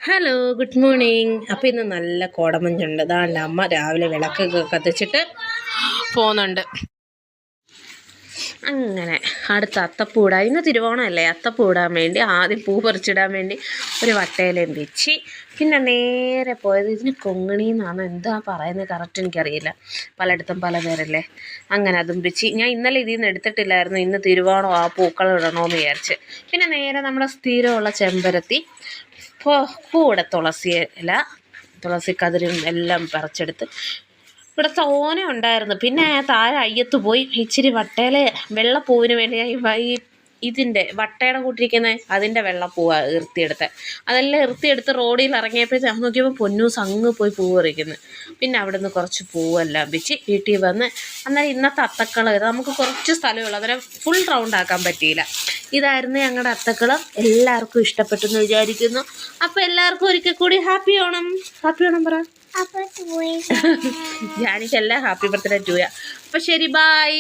Hello, good morning. അപ്പോൾ ഇന്ന് നല്ല കോടമഞ്ഞുണ്ട്. അതാണ്ട് അമ്മ രാവിലെ വിളക്കൊക്കെ കത്തിച്ചിട്ട് പോകുന്നുണ്ട്. അങ്ങനെ അടുത്ത അത്തപ്പൂ ഇടാൻ, ഇന്ന് തിരുവോണമല്ലേ, അത്തപ്പൂ ഇടാൻ വേണ്ടി ആദ്യം പൂ പറിച്ചിടാൻ വേണ്ടി ഒരു വട്ടയിലയും വെച്ച് പിന്നെ നേരെ പോയത് ഇതിന് കൊങ്ങിണിന്നാണ് എന്താ പറയുന്നത് കറക്റ്റ് എനിക്കറിയില്ല, പലയിടത്തും പല പേരല്ലേ. അങ്ങനെ അതും വെച്ച് ഞാൻ ഇന്നലെ ഇതിൽ നിന്ന് എടുത്തിട്ടില്ലായിരുന്നു, ഇന്ന് തിരുവോണം ആ പൂക്കളം ഇടണമെന്ന് വിചാരിച്ച്. പിന്നെ നേരെ നമ്മുടെ സ്ഥിരമുള്ള ചെമ്പരത്തി കൂടെ തുളസി ഇല, തുളസി കതിരും എല്ലാം പറിച്ചെടുത്ത് ഇവിടെ തോന ഉണ്ടായിരുന്നു. പിന്നെ താഴെ അയ്യത്ത് പോയി ഇച്ചിരി വട്ടയില വെള്ളപ്പൂവിന് വേണ്ടി ഇതിൻ്റെ വട്ടയുടെ കൂട്ടിരിക്കുന്ന അതിൻ്റെ വെള്ളപ്പൂവാണ് ഇറുത്തിയെടുത്തത്. അതെല്ലാം ഇറുത്തിയെടുത്ത് റോഡിൽ ഇറങ്ങിയപ്പോഴത്തേക്ക് നോക്കിയപ്പോൾ പൊന്നൂസ് അങ്ങ് പോയി പൂ പറിക്കുന്നു. പിന്നെ അവിടെ നിന്ന് കുറച്ച് പൂവെല്ലാം വെച്ച് വീട്ടിൽ വന്ന് അന്നേരം ഇന്നത്തെ അത്തക്കളം ഇത് നമുക്ക് കുറച്ച് സ്ഥലമുള്ളൂ, അന്നേരം ഫുൾ റൗണ്ട് ആക്കാൻ പറ്റിയില്ല. ഇതായിരുന്നു ഞങ്ങളുടെ അത്തക്കളം. എല്ലാവർക്കും ഇഷ്ടപ്പെട്ടെന്ന് വിചാരിക്കുന്നു. അപ്പോൾ എല്ലാവർക്കും ഒരിക്കൽ കൂടി ഹാപ്പി ഓണം. ഹാപ്പി ഓണം പറ. ജാനിക്കെല്ലാം ഹാപ്പി ബർത്ത്ഡേ ടു യാ. അപ്പോൾ ശരി, ബൈ.